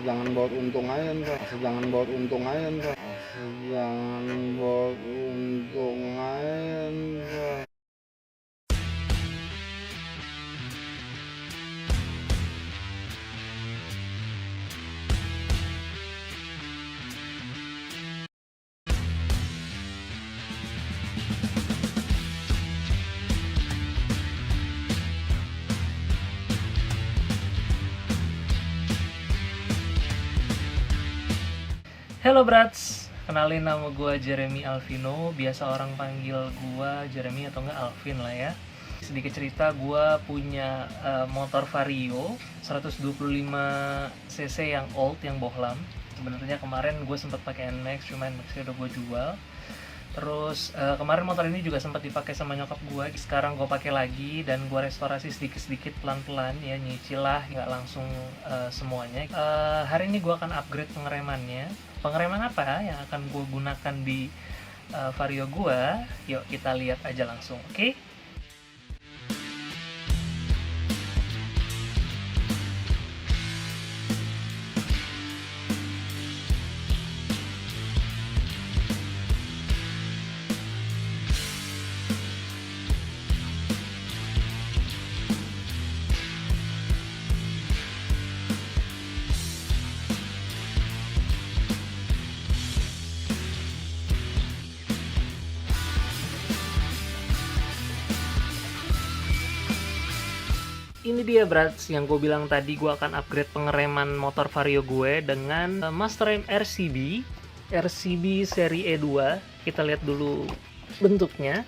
jangan bawa untung aja ntar, jangan bawa untung aja ntar, jangan bawa untung aja ntar. Halo Brats, kenalin nama gue Jeremy Alvino. Biasa orang panggil gue Jeremy atau enggak Alvin lah ya. Sedikit cerita, gue punya motor Vario 125cc yang old, yang bohlam. Sebenarnya kemarin gue sempat pakai NMAX, cuman NMAX-nya udah gue jual. Terus kemarin motor ini juga sempat dipakai sama nyokap gue. Sekarang gue pakai lagi dan gue restorasi sedikit-sedikit pelan-pelan ya, nyicil lah, nggak langsung semuanya. Hari ini gue akan upgrade pengeremannya. Pengereman apa yang akan gue gunakan di Vario gue? Yuk kita lihat aja langsung, oke? Ini dia Brats, yang gue bilang tadi gue akan upgrade pengereman motor Vario gue dengan Master M RCB seri E2. Kita lihat dulu bentuknya.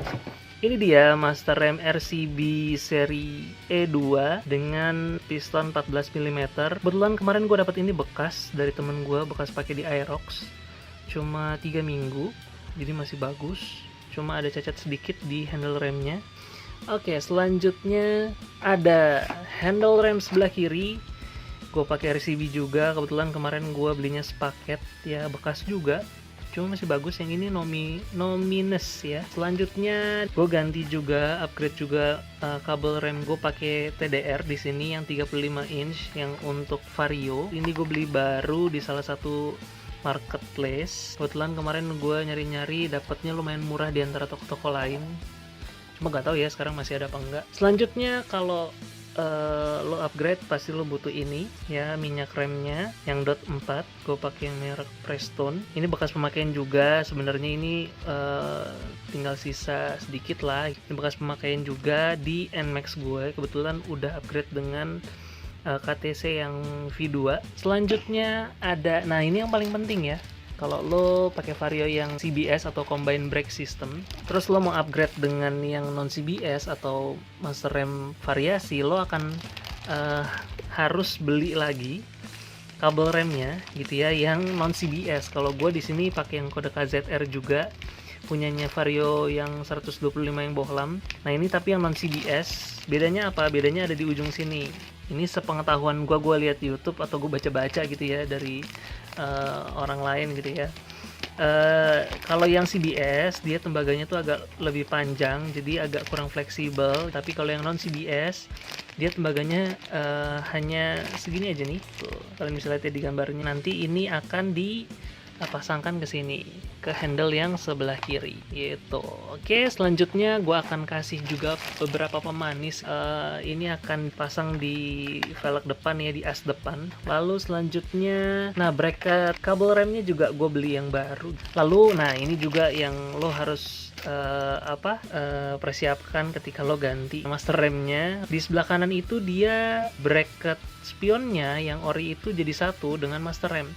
Ini dia Master M RCB seri E2 dengan piston 14 mm. Kebetulan kemarin gue dapat ini bekas dari temen gue, bekas pakai di Aerox. Cuma 3 minggu, jadi masih bagus. Cuma ada cacat sedikit di handle remnya. Oke, selanjutnya ada handle rem sebelah kiri. Gue pakai RCB juga. Kebetulan kemarin gue belinya sepaket, ya bekas juga. Cuma masih bagus. Yang ini no minus ya. Selanjutnya gue ganti juga, upgrade juga kabel rem gue pakai TDR di sini yang 35 inch yang untuk Vario. Ini gue beli baru di salah satu marketplace. Kebetulan kemarin gue nyari-nyari dapatnya lumayan murah di antara toko-toko lain. Cuma nggak tahu ya sekarang masih ada apa enggak. Selanjutnya kalau lo upgrade pasti lo butuh ini ya, minyak remnya yang dot 4. Gue pakai yang merek Prestone. Ini bekas pemakaian juga sebenarnya, ini tinggal sisa sedikit lah. Ini bekas pemakaian juga di NMAX gue. Kebetulan udah upgrade dengan KTC yang V2. Selanjutnya ada, nah ini yang paling penting ya. Kalau lo pakai Vario yang CBS atau Combine Brake System, terus lo mau upgrade dengan yang non CBS atau Master Rem variasi, lo akan harus beli lagi kabel remnya gitu ya, yang non CBS. Kalau gue di sini pakai yang kode KZR juga, punyanya Vario yang 125 yang bohlam. Nah ini tapi yang non CBS. Bedanya apa? Bedanya ada di ujung sini. Ini sepengetahuan gue lihat di YouTube atau gue baca-baca gitu ya dari orang lain gitu ya. Kalau yang CBS dia tembaganya tuh agak lebih panjang, jadi agak kurang fleksibel. Tapi kalau yang non CBS dia tembaganya hanya segini aja nih. Tuh, kalian bisa lihat ya di gambarnya. Nanti ini akan dipasangkan ke sini, ke handle yang sebelah kiri gitu. Oke, selanjutnya gue akan kasih juga beberapa pemanis. Ini akan pasang di velg depan ya, di as depan. Lalu selanjutnya, nah bracket kabel remnya juga gue beli yang baru. Lalu nah ini juga yang lo harus persiapkan ketika lo ganti master remnya. Di sebelah kanan itu dia bracket spionnya yang ori itu jadi satu dengan master rem.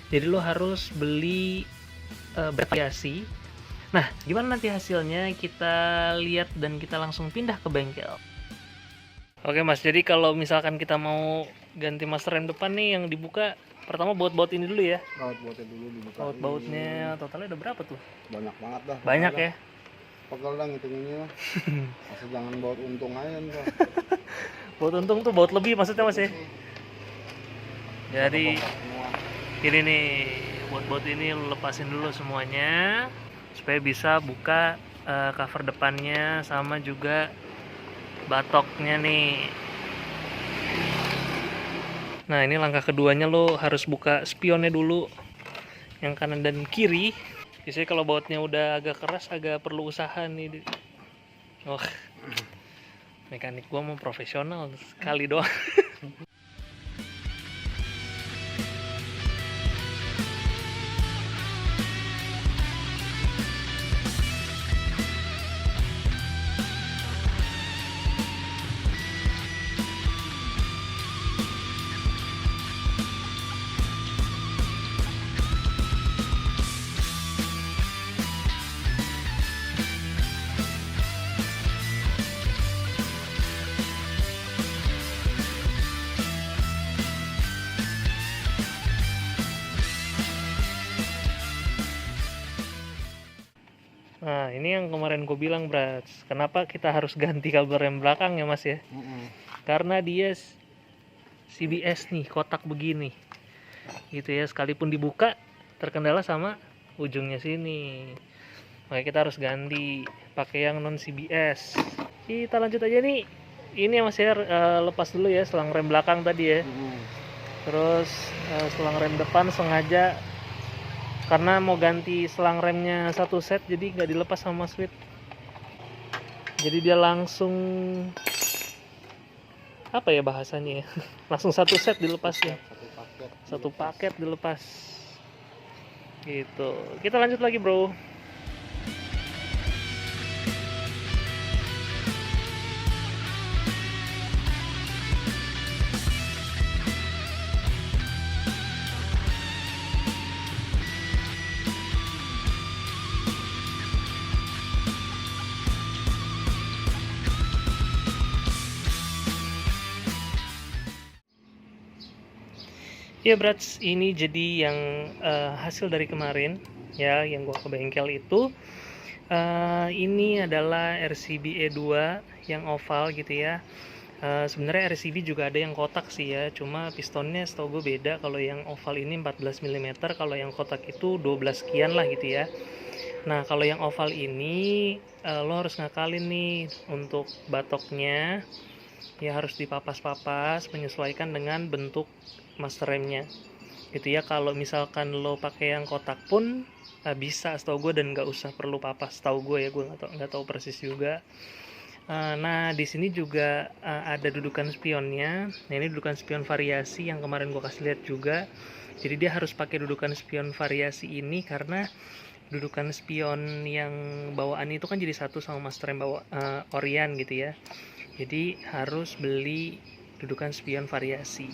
Jadi lo harus beli variasi. Nah, gimana nanti hasilnya kita lihat dan kita langsung pindah ke bengkel. Oke Mas, jadi kalau misalkan kita mau ganti master rem depan nih, yang dibuka pertama baut-baut ini dulu ya. Baut-bautnya dulu dibuka. Baut-bautnya totalnya ada berapa tuh? Banyak banget dah. Banyak ya. Pegel dah ngitungnya. Asal jangan bawa untung aja ntar. Baut untung tuh baut lebih maksudnya Mas ya. Jadi ini nih, baut-baut ini lepasin dulu semuanya supaya bisa buka cover depannya sama juga batoknya nih. Nah, ini langkah keduanya lo harus buka spionnya dulu, yang kanan dan kiri. Biasanya kalau bautnya udah agak keras, agak perlu usaha nih. Oh, mekanik gua mau profesional sekali doang. Nah, ini yang kemarin gue bilang, Brats. Kenapa kita harus ganti kabel rem belakang ya, Mas ya? Karena dia CBS nih, kotak begini. Gitu ya, sekalipun dibuka terkendala sama ujungnya sini. Makanya kita harus ganti pakai yang non CBS. Kita lanjut aja nih. Ini ya, Mas ya, lepas dulu ya selang rem belakang tadi ya. Terus selang rem depan sengaja karena mau ganti selang remnya satu set, jadi nggak dilepas sama switch. Jadi dia langsung apa ya bahasanya ya, langsung satu set dilepasnya, satu paket dilepas gitu. Kita lanjut lagi, bro. Ya, Brats, ini jadi yang hasil dari kemarin ya, yang gua ke bengkel itu. Ini adalah RCB E2 yang oval gitu ya. Sebenarnya RCB juga ada yang kotak sih ya, cuma pistonnya setahu gue beda. Kalau yang oval ini 14 mm, kalau yang kotak itu 12 sekian lah gitu ya. Nah, kalau yang oval ini lo harus ngakalin nih untuk batoknya. Ya harus dipapas-papas menyesuaikan dengan bentuk master remnya gitu ya. Kalau misalkan lo pakai yang kotak pun bisa setahu gue, dan nggak usah perlu papas setahu gue ya, gue nggak tahu persis juga. Nah, di sini juga ada dudukan spionnya. Nah, ini dudukan spion variasi yang kemarin gue kasih lihat juga. Jadi dia harus pakai dudukan spion variasi ini karena dudukan spion yang bawaan itu kan jadi satu sama master rem Orion gitu ya. Jadi harus beli dudukan spion variasi.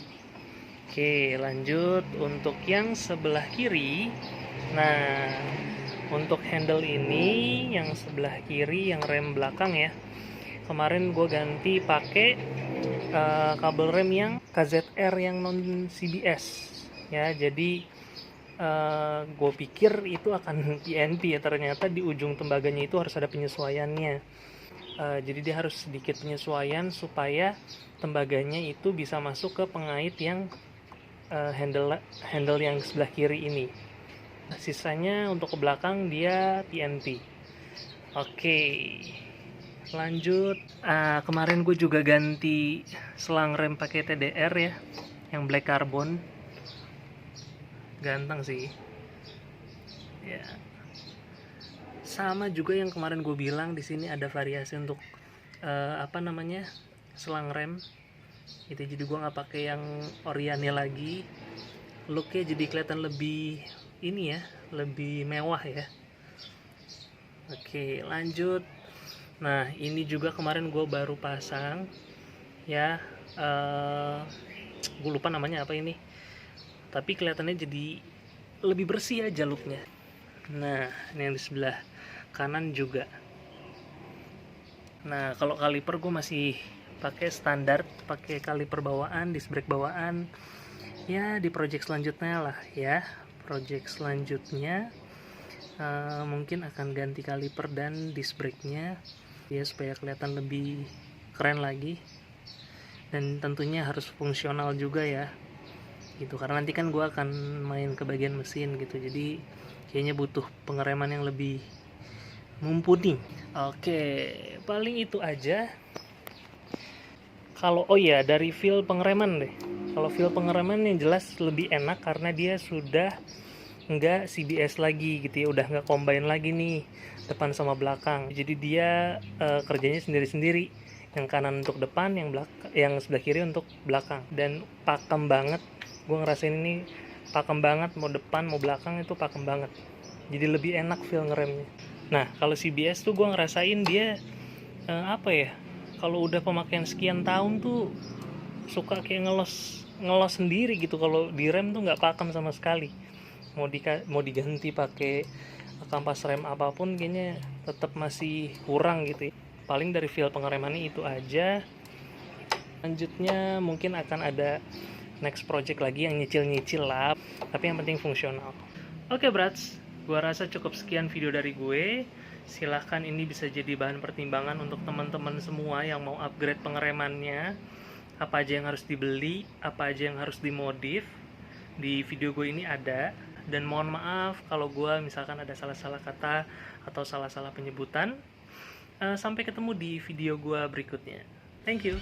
Oke, lanjut untuk yang sebelah kiri. Nah, untuk handle ini yang sebelah kiri yang rem belakang ya, kemarin gue ganti pakai kabel rem yang KZR yang non CBS ya. Jadi gue pikir itu akan PNP ya, ternyata di ujung tembaganya itu harus ada penyesuaiannya. Jadi dia harus sedikit penyesuaian supaya tembaganya itu bisa masuk ke pengait yang handle yang sebelah kiri ini. Nah, sisanya untuk ke belakang dia PNP. Oke, lanjut. Kemarin gue juga ganti selang rem pakai TDR ya, yang black carbon. Ganteng sih ya. Sama juga yang kemarin gue bilang, di sini ada variasi untuk selang rem gitu. Jadi gue nggak pakai yang Oriane lagi, looknya jadi kelihatan lebih ini ya, lebih mewah ya. Oke, lanjut. Nah, ini juga kemarin gue baru pasang ya, gue lupa namanya apa ini, tapi kelihatannya jadi lebih bersih aja looknya. Nah, ini yang di sebelah kanan juga. Nah, kalau kaliper gue masih pakai standar, pakai kaliper bawaan, disc brake bawaan. Ya, di project selanjutnya lah ya. Project selanjutnya mungkin akan ganti kaliper dan disc brake-nya ya, supaya kelihatan lebih keren lagi. Dan tentunya harus fungsional juga ya. Gitu, karena nanti kan gue akan main ke bagian mesin gitu. Jadi kayaknya butuh pengereman yang lebih mumpuni. Oke, paling itu aja. Kalau oh ya, dari feel pengereman deh. Kalau feel pengereman yang jelas lebih enak karena dia sudah nggak CBS lagi gitu ya, udah nggak combine lagi nih depan sama belakang. Jadi dia kerjanya sendiri-sendiri, yang kanan untuk depan, yang sebelah kiri untuk belakang, dan pakem banget. Gue ngerasain ini pakem banget, mau depan mau belakang itu pakem banget, jadi lebih enak feel ngeremnya. Nah kalau CBS tuh gue ngerasain dia apa ya, kalau udah pemakaian sekian tahun tuh suka kayak ngelos sendiri gitu. Kalau di rem tuh nggak pakem sama sekali. Mau diganti pakai kampas rem apapun kayaknya tetap masih kurang gitu ya. Paling dari feel pengeremannya itu aja. Lanjutnya mungkin akan ada next project lagi yang nyicil-nyicil lah, tapi yang penting fungsional. Oke brats, gua rasa cukup sekian video dari gue. Silahkan ini bisa jadi bahan pertimbangan untuk teman-teman semua yang mau upgrade pengeremannya. Apa aja yang harus dibeli, apa aja yang harus dimodif. Di video gue ini ada. Dan mohon maaf kalau gue misalkan ada salah-salah kata atau salah-salah penyebutan. Sampai ketemu di video gue berikutnya. Thank you.